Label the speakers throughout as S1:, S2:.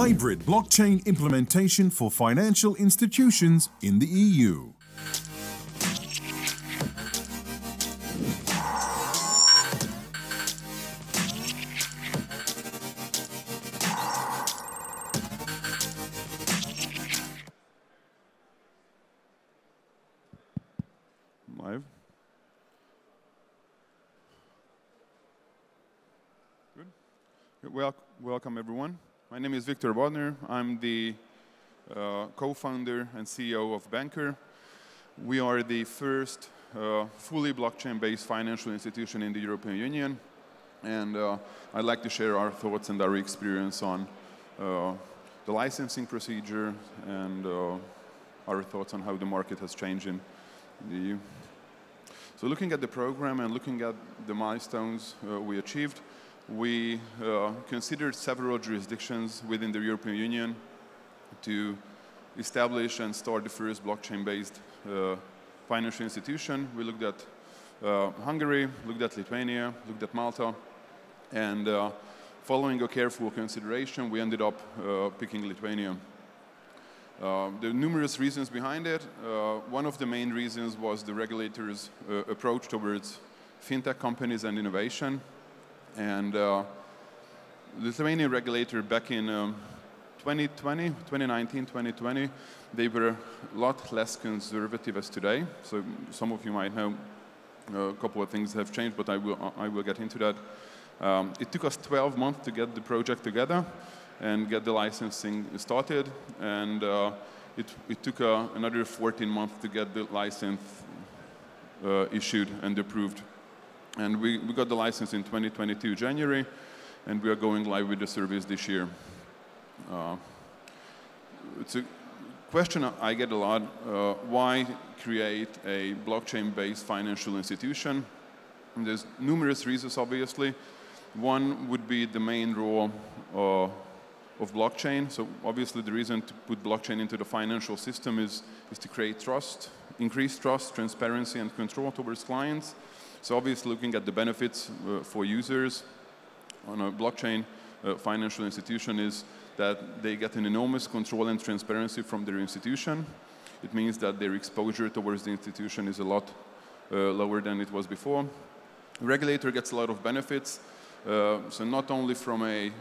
S1: hybrid blockchain implementation for financial institutions in the EU.
S2: Live. Good. Welcome everyone. My name is Viktor Bodnar. I'm the co-founder and CEO of Benker. We are the first fully blockchain-based financial institution in the European Union, and I'd like to share our thoughts and our experience on the licensing procedure and our thoughts on how the market has changed in the EU. So looking at the program and looking at the milestones we achieved, we considered several jurisdictions within the European Union to establish and start the first blockchain-based financial institution. We looked at Hungary, looked at Lithuania, looked at Malta, and following a careful consideration, we ended up picking Lithuania. There are numerous reasons behind it. One of the main reasons was the regulators' approach towards fintech companies and innovation. And the Lithuanian regulator back in 2019, 2020, they were a lot less conservative as today. So some of you might know a couple of things have changed, but I will get into that. It took us 12 months to get the project together and get the licensing started, and it took another 14 months to get the license issued and approved. And we got the license in 2022 January, and we are going live with the service this year. It's a question I get a lot, why create a blockchain-based financial institution? And there's numerous reasons, obviously. One would be the main role of blockchain. So obviously the reason to put blockchain into the financial system is to create trust, increase trust, transparency, and control towards clients. So obviously looking at the benefits for users on a blockchain financial institution is that they get an enormous control and transparency from their institution. It means that their exposure towards the institution is a lot lower than it was before. The regulator gets a lot of benefits. So not only from a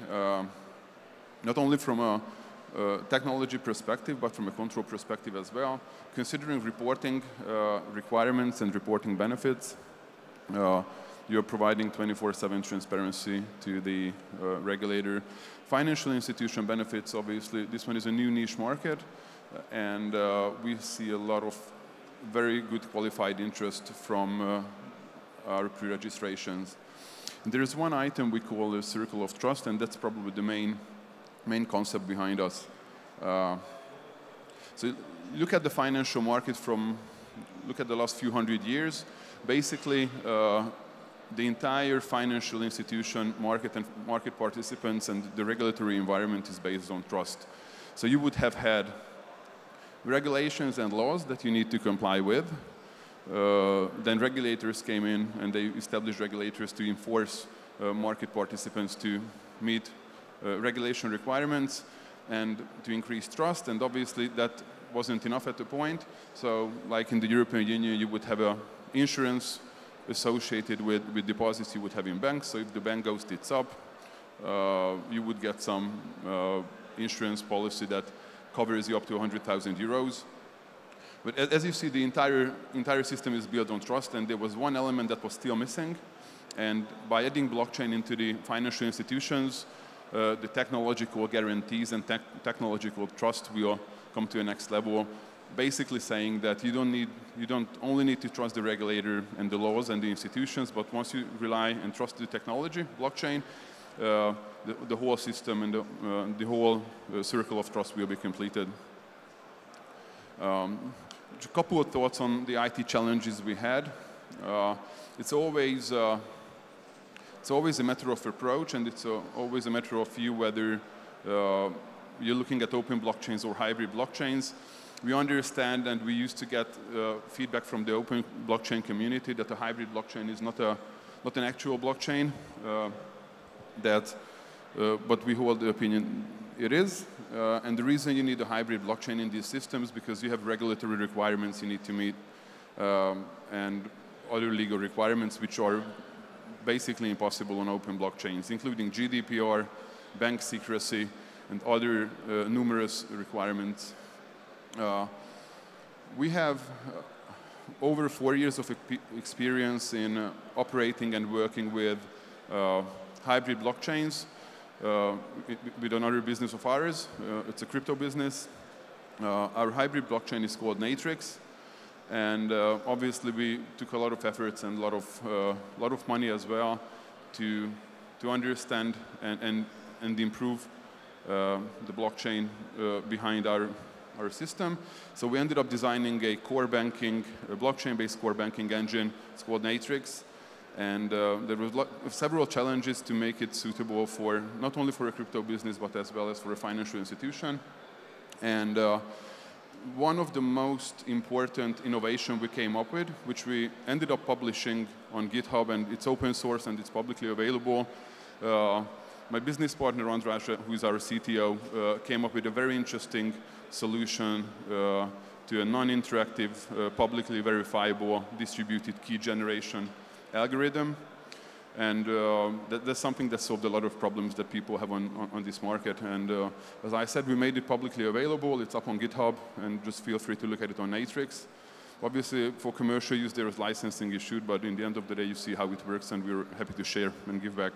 S2: technology perspective, but from a control perspective as well. Considering reporting requirements and reporting benefits, you're providing 24/7 transparency to the regulator. Financial institution benefits, obviously, this one is a new niche market, and we see a lot of very good qualified interest from our pre-registrations. There is one item we call a circle of trust, and that's probably the main concept behind us. So look at the financial market look at the last few hundred years. Basically, the entire financial institution market and market participants and the regulatory environment is based on trust. So you would have had regulations and laws that you need to comply with. Then regulators came in and they established regulators to enforce market participants to meet regulation requirements and to increase trust. And obviously that wasn't enough at the point. So like in the European Union, you would have insurance associated with deposits you would have in banks. So if the bank goes tits up, you would get some insurance policy that covers you up to 100,000 euros. But as you see, the entire system is built on trust, and there was one element that was still missing. And by adding blockchain into the financial institutions, the technological guarantees and technological trust will come to a next level, basically saying that you don't only need to trust the regulator and the laws and the institutions, but once you rely and trust the technology, blockchain, the whole system and the whole circle of trust will be completed. A couple of thoughts on the IT challenges we had. It's always a matter of approach, and it's always a matter of view whether you're looking at open blockchains or hybrid blockchains. We understand, and we used to get feedback from the open blockchain community that a hybrid blockchain is not an actual blockchain. But we hold the opinion it is. And the reason you need a hybrid blockchain in these systems because you have regulatory requirements you need to meet and other legal requirements which are basically impossible on open blockchains, including GDPR, bank secrecy, and other numerous requirements. We have over 4 years of experience in operating and working with hybrid blockchains with another business of ours. It's a crypto business. Our hybrid blockchain is called Natrix. And obviously, we took a lot of efforts and a lot of money as well to understand and improve the blockchain behind our system. So we ended up designing a blockchain-based core banking engine. It's called Natrix. And there were several challenges to make it suitable for not only for a crypto business, but as well as for a financial institution. And one of the most important innovation we came up with, which we ended up publishing on GitHub, and it's open source and it's publicly available. My business partner, András, who is our CTO, came up with a very interesting solution to a non-interactive, publicly verifiable distributed key generation algorithm. And that's something that solved a lot of problems that people have on this market. And as I said, we made it publicly available. It's up on GitHub, and just feel free to look at it on Natrix. Obviously, for commercial use, there is licensing issued, but in the end of the day, you see how it works, and we're happy to share and give back.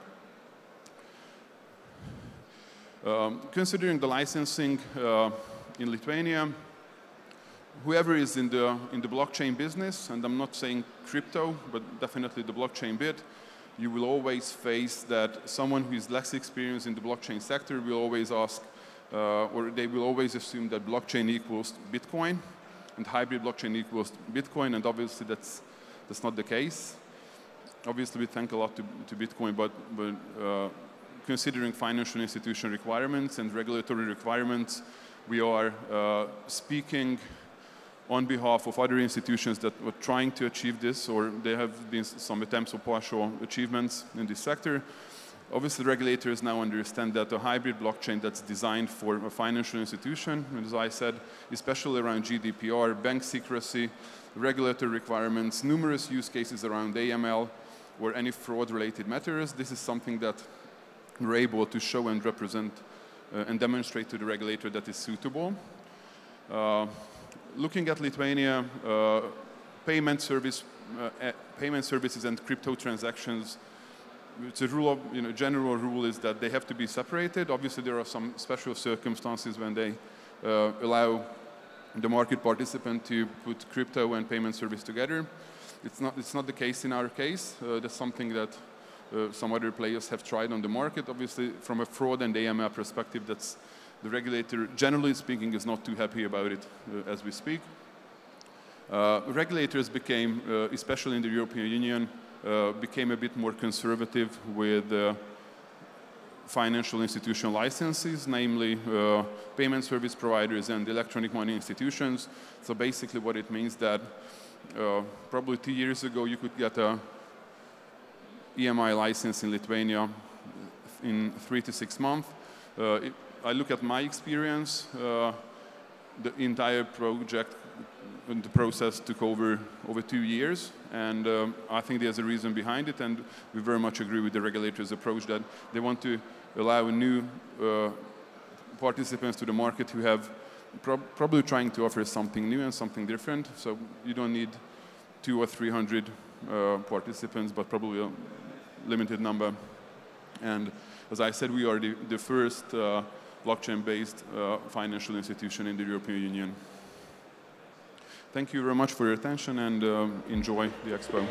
S2: Considering the licensing in Lithuania, whoever is in the blockchain business, and I'm not saying crypto, but definitely the blockchain bit, you will always face that someone who is less experienced in the blockchain sector will always ask, or they will always assume that blockchain equals Bitcoin, and hybrid blockchain equals Bitcoin, and obviously that's not the case. Obviously, we thank a lot to Bitcoin, but considering financial institution requirements and regulatory requirements, we are speaking on behalf of other institutions that were trying to achieve this, or there have been some attempts of partial achievements in this sector. Obviously, regulators now understand that a hybrid blockchain that's designed for a financial institution, and as I said, especially around GDPR, bank secrecy, regulatory requirements, numerous use cases around AML, or any fraud-related matters, this is something that we're able to show and represent and demonstrate to the regulator that is suitable. Looking at Lithuania, payment services and crypto transactions, it's a rule of, general rule is that they have to be separated. Obviously, there are some special circumstances when they allow the market participant to put crypto and payment service together. It's not the case in our case. That's something that some other players have tried on the market. Obviously, from a fraud and AML perspective, that's the regulator, generally speaking, is not too happy about it as we speak. Regulators became, especially in the European Union, became a bit more conservative with financial institution licenses, namely payment service providers and electronic money institutions. So basically what it means that probably 2 years ago you could get a EMI license in Lithuania in 3 to 6 months. I look at my experience, the entire project and the process took over 2 years, and I think there's a reason behind it, and we very much agree with the regulators' approach that they want to allow new participants to the market who have probably trying to offer something new and something different. So you don't need 200 or 300 participants, but probably a limited number. And as I said, we are the first blockchain-based financial institution in the European Union. Thank you very much for your attention, and enjoy the expo.